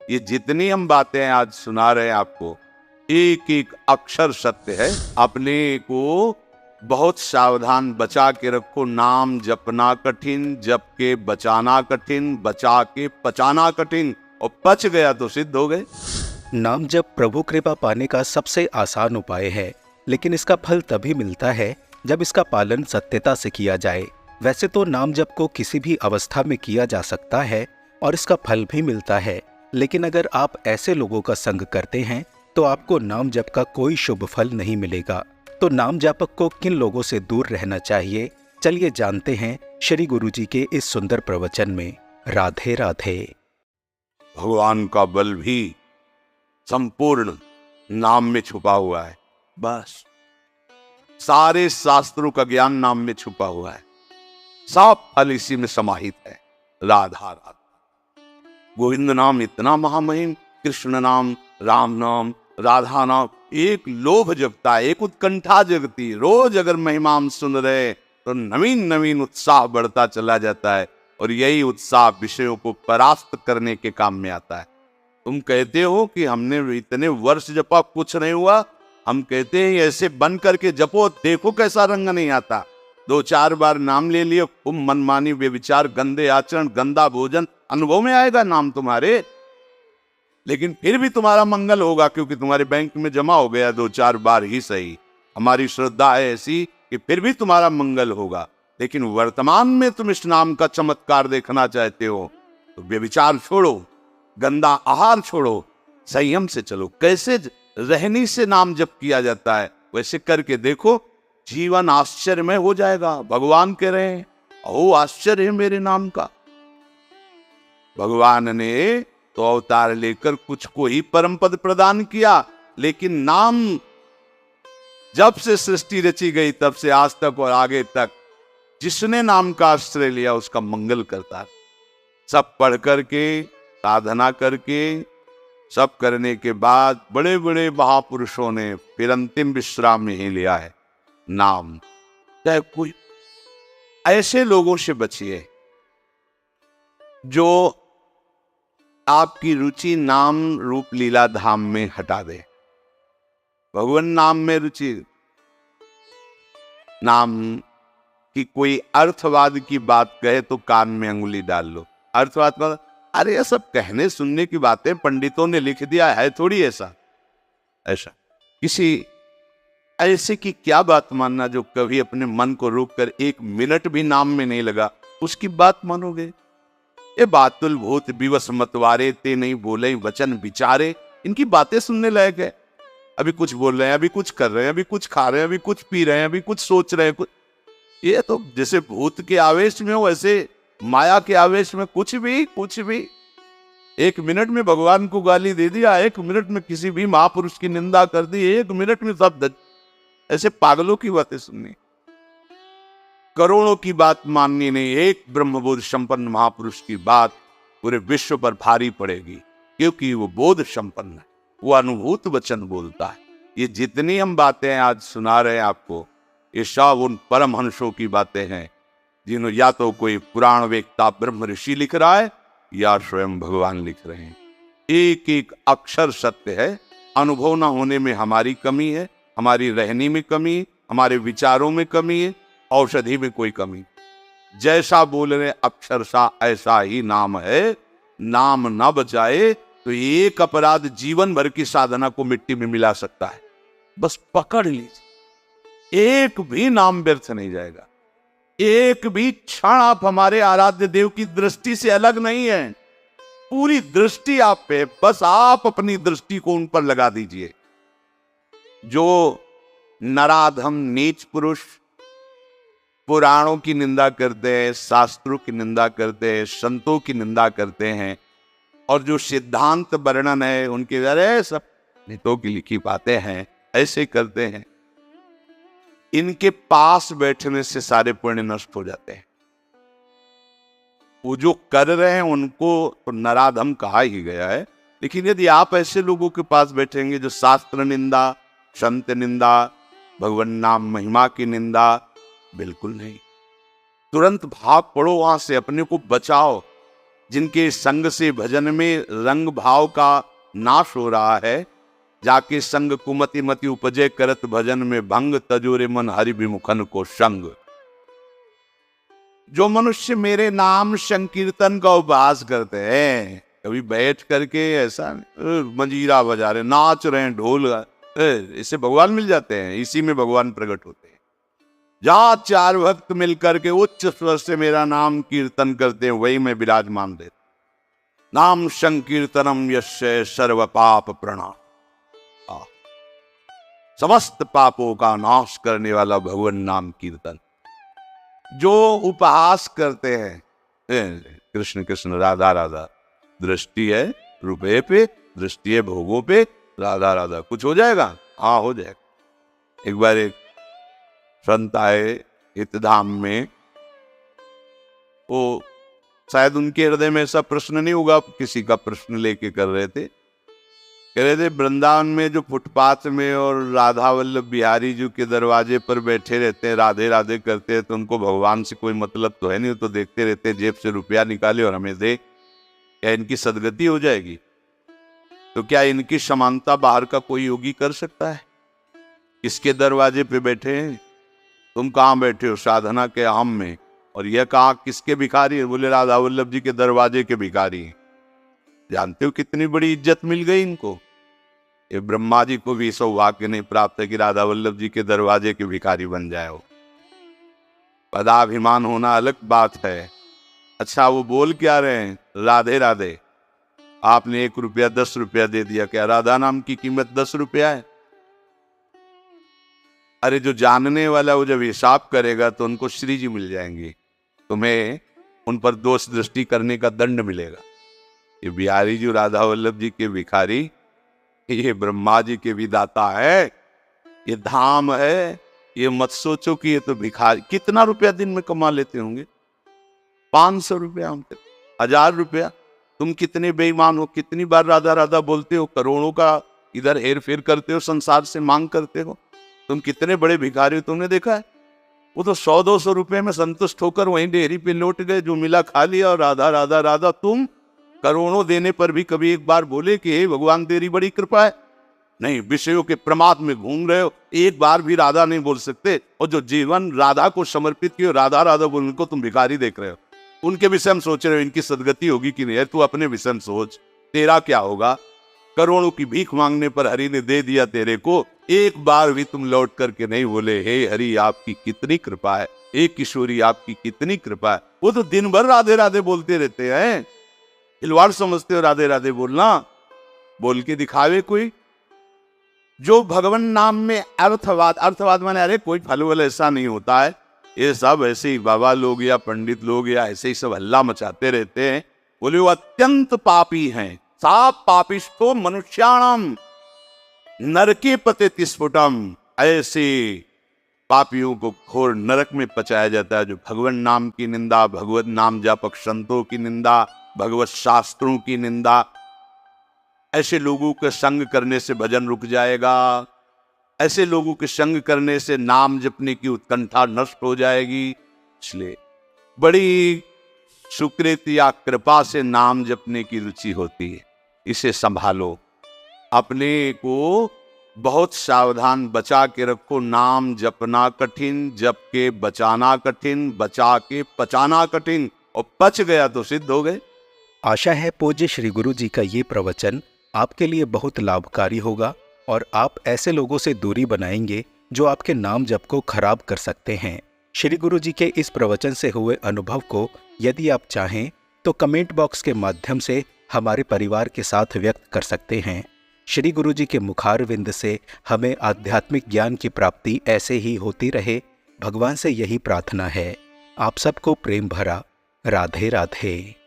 ये जितनी हम बातें आज सुना रहे हैं आपको, एक एक अक्षर सत्य है। अपने को बहुत सावधान बचा के रखो। नाम जपना कठिन, जप के बचाना कठिन, बचा के पचाना कठिन, और पच गया तो सिद्ध हो गए। नाम जप प्रभु कृपा पाने का सबसे आसान उपाय है, लेकिन इसका फल तभी मिलता है जब इसका पालन सत्यता से किया जाए। वैसे तो नाम जप को किसी भी अवस्था में किया जा सकता है और इसका फल भी मिलता है, लेकिन अगर आप ऐसे लोगों का संग करते हैं तो आपको नाम जप का कोई शुभ फल नहीं मिलेगा। तो नाम जापक को किन लोगों से दूर रहना चाहिए, चलिए जानते हैं श्री गुरु जी के इस सुंदर प्रवचन में। राधे राधे। भगवान का बल भी संपूर्ण नाम में छुपा हुआ है। बस सारे शास्त्रों का ज्ञान नाम में छुपा हुआ है। सब फल इसी में समाहित है। राधा राधा। गोविंद नाम इतना महामहिम, कृष्ण नाम, राम नाम, राधा नाम, एक लोभ जगता, एक उत्कंठा जगती। रोज अगर महिमा हम सुन रहे तो नवीन नवीन उत्साह बढ़ता चला जाता है, और यही उत्साह विषयों को परास्त करने के काम में आता है। तुम कहते हो कि हमने इतने वर्ष जपा, कुछ नहीं हुआ। हम कहते हैं ऐसे बन करके जपो, देखो कैसा रंग नहीं आता। 2-4 बार नाम ले लियो, खूब मनमानी व्यभिचार, गंदे आचरण, गंदा भोजन अनुभव में आएगा नाम तुम्हारे, लेकिन फिर भी तुम्हारा मंगल होगा, क्योंकि तुम्हारे बैंक में जमा हो गया 2-4 बार ही सही। हमारी श्रद्धा है ऐसी कि फिर भी तुम्हारा मंगल होगा। लेकिन वर्तमान में तुम इस नाम का चमत्कार देखना चाहते हो तो व्यभिचार छोड़ो, गंदा आहार छोड़ो, संयम से चलो। कैसे रहनी से नाम जप किया जाता है वैसे करके देखो, जीवन आश्चर्यमय हो जाएगा। भगवान कह रहे हैं, ओ आश्चर्य है मेरे नाम का। भगवान ने तो अवतार लेकर कुछ को ही परम पद प्रदान किया, लेकिन नाम जब से सृष्टि रची गई तब से आज तक और आगे तक जिसने नाम का आश्रय लिया उसका मंगल करता है। सब पढ़ करके, साधना करके, सब करने के बाद बड़े बड़े महापुरुषों ने फिर अंतिम विश्राम में ही लिया है नाम। चाहे कोई ऐसे लोगों से बचिए जो आपकी रुचि नाम रूप लीला धाम में हटा दे। भगवान नाम में रुचि, नाम की कोई अर्थवाद की बात कहे तो कान में अंगुली डाल लो। अर्थवाद का अरे ये सब कहने सुनने की बातें पंडितों ने लिख दिया है, थोड़ी ऐसा किसी ऐसे की क्या बात मानना जो कभी अपने मन को रोककर 1 मिनट भी नाम में नहीं लगा, उसकी बात मानोगे? ये बातुल भूत विवश मतवारे, ते नहीं बोले वचन विचारे, इनकी बातें सुनने लायक है? अभी कुछ बोल रहे हैं, अभी कुछ कर रहे हैं, अभी कुछ खा रहे हैं, अभी कुछ पी रहे हैं, अभी कुछ सोच रहे हैं, कुछ। ये तो जैसे भूत के आवेश में हो वैसे माया के आवेश में कुछ भी 1 मिनट में भगवान को गाली दे दिया, 1 मिनट में किसी भी महापुरुष की निंदा कर दी, 1 मिनट में सब ऐसे पागलों की बातें सुननी, करोड़ों की बात माननी नहीं। एक ब्रह्मबोध संपन्न महापुरुष की बात पूरे विश्व पर भारी पड़ेगी, क्योंकि वो बोध संपन्न है, वो अनुभूत वचन बोलता है। ये जितनी हम बातें आज सुना रहे हैं आपको, ये सब उन परमहंसों की बातें हैं जिन्होंने या तो कोई पुराण वेत्ता ब्रह्म ऋषि लिख रहा है या स्वयं भगवान लिख रहे हैं। एक एक अक्षर सत्य है। अनुभव न होने में हमारी कमी है, हमारी रहनी में कमी है, हमारे विचारों में कमी है, औषधि में कोई कमी। जैसा बोल रहे अक्षरशा ऐसा ही नाम है। नाम न बचाए तो एक अपराध जीवन भर की साधना को मिट्टी में मिला सकता है। बस पकड़ लीजिए, एक भी नाम व्यर्थ नहीं जाएगा। एक भी क्षण आप हमारे आराध्य देव की दृष्टि से अलग नहीं है। पूरी दृष्टि आप पे, बस आप अपनी दृष्टि को उन पर लगा दीजिए। जो नराधम नीच पुरुष पुराणों की निंदा करते हैं, शास्त्रों की निंदा करते हैं, संतों की निंदा करते हैं, और जो सिद्धांत वर्णन है उनके अरे सब नेतों की लिखी बातें हैं, ऐसे करते हैं, इनके पास बैठने से सारे पुण्य नष्ट हो जाते हैं। वो जो कर रहे हैं उनको तो नराधम कहा ही गया है, लेकिन यदि आप ऐसे लोगों के पास बैठेंगे जो शास्त्र निंदा, संत निंदा, भगवान नाम महिमा की निंदा, बिल्कुल नहीं। तुरंत भाग पड़ो वहां से, अपने को बचाओ। जिनके संग से भजन में रंग भाव का नाश हो रहा है, जाके संग कुमति मति उपजे करत भजन में भंग, तजोरे मन हरि विमुखन को संग। जो मनुष्य मेरे नाम संकीर्तन का उपवास करते हैं, कभी बैठ करके ऐसा मंजीरा बजा रहे, नाच रहे हैं, ढोल, इससे भगवान मिल जाते हैं, इसी में भगवान प्रकट होते हैं। जहां चार भक्त मिलकर के उच्च स्वर से मेरा नाम कीर्तन करते हैं, वही मैं विराजमान देता। नाम संकीर्तनम यस्य सर्व पाप प्रणाम, समस्त पापों का नाश करने वाला भगवान नाम कीर्तन। जो उपहास करते हैं कृष्ण कृष्ण राधा राधा, दृष्टि है रुपये पे, दृष्टि है भोगों पे, राधा राधा, कुछ हो जाएगा? हाँ हो जाएगा। एक बार एक संत आए हितधाम में, वो शायद उनके हृदय में ऐसा प्रश्न नहीं होगा, किसी का प्रश्न लेके कर रहे थे। कह रहे थे वृंदावन में जो फुटपाथ में और राधा वल्लभ बिहारी जी के दरवाजे पर बैठे रहते हैं, राधे राधे करते हैं, तो उनको भगवान से कोई मतलब तो है नहीं, तो देखते रहते हैं, जेब से रुपया निकाले और हमें दे, क्या इनकी सदगति हो जाएगी? तो क्या इनकी समानता बाहर का कोई योगी कर सकता है? किसके दरवाजे पे बैठे हैं? तुम कहाँ बैठे हो? साधना के आम में। और यह कहाँ किसके भिखारी है? बोले राधा वल्लभ जी के दरवाजे के भिखारी हैं। जानते हो कितनी बड़ी इज्जत मिल गई इनको? ये ब्रह्मा जी को भी सौभाग्य नहीं प्राप्त है कि राधा वल्लभ जी के दरवाजे के भिखारी बन जाए हो। पदाभिमान होना अलग बात है। अच्छा, वो बोल क्या रहे हैं? राधे राधे। आपने 1 रुपया 10 रुपया दे दिया, क्या राधा नाम की कीमत 10 रुपया है? अरे जो जानने वाला वो जब हिसाब करेगा तो उनको श्री जी मिल जाएंगे, तुम्हें उन पर दोष दृष्टि करने का दंड मिलेगा। ये बिहारी जी राधा वल्लभ जी के भिखारी, ये ब्रह्मा जी के विदाता है, ये धाम है। ये मत सोचो कि ये तो भिखारी। कितना रुपया दिन में कमा लेते होंगे? 500 रुपया, 1000 रुपया। तुम कितने बेईमान हो, कितनी बार राधा राधा बोलते हो, करोड़ों का इधर हेर फेर करते हो, संसार से मांग करते हो। तुम कितने बड़े भिखारी हो, तुमने देखा है? वो तो 100-200 रुपए में संतुष्ट होकर वहीं डेयरी पे लौट गए, जो मिला खा लिया और राधा राधा राधा। तुम करोड़ों देने पर भी कभी एक बार बोले कि हे भगवान तेरी बड़ी कृपा है? नहीं, विषयों के प्रमाद में घूम रहे हो, एक बार भी राधा नहीं बोल सकते। और जो जीवन राधा को समर्पित किए, राधा राधा बोलने को तुम भिखारी देख रहे हो। उनके विषय में सोच रहे हो इनकी सदगति होगी कि नहीं? तू अपने विषय में सोच, तेरा क्या होगा? करोड़ों की भीख मांगने पर हरि ने दे दिया तेरे को, एक बार भी तुम लौट करके नहीं बोले हे हरि आपकी कितनी कृपा है, हे किशोरी आपकी कितनी कृपा है। वो तो दिन भर राधे राधे बोलते रहते हैं। खिलवाड़ समझते हो राधे राधे बोलना? बोल के दिखावे कोई? जो भगवान नाम में अर्थवाद माने अरे कोई फल वल ऐसा नहीं होता है, ये सब ऐसे ही बाबा लोग या पंडित लोग या ऐसे ही सब हल्ला मचाते रहते हैं। बोले वो अत्यंत पापी हैं। साप पापिष्टो मनुष्याणम नरके पते स्फुटम। ऐसे पापियों को घोर नरक में पचाया जाता है। जो भगवान नाम की निंदा, भगवत नाम जापक संतों की निंदा, भगवत शास्त्रों की निंदा, ऐसे लोगों के संग करने से भजन रुक जाएगा। ऐसे लोगों के संग करने से नाम जपने की उत्कंठा नष्ट हो जाएगी। इसलिए बड़ी सुकृत या कृपा से नाम जपने की रुचि होती है, इसे संभालो। अपने को बहुत सावधान बचा के रखो। नाम जपना कठिन, जप के बचाना कठिन, बचा के पचाना कठिन, और पच गया तो सिद्ध हो गए। आशा है पूज्य श्री गुरु जी का ये प्रवचन आपके लिए बहुत लाभकारी होगा और आप ऐसे लोगों से दूरी बनाएंगे जो आपके नाम जप को खराब कर सकते हैं। श्री गुरु जी के इस प्रवचन से हुए अनुभव को यदि आप चाहें तो कमेंट बॉक्स के माध्यम से हमारे परिवार के साथ व्यक्त कर सकते हैं। श्री गुरु जी के मुखारविंद से हमें आध्यात्मिक ज्ञान की प्राप्ति ऐसे ही होती रहे, भगवान से यही प्रार्थना है। आप सबको प्रेम भरा राधे राधे।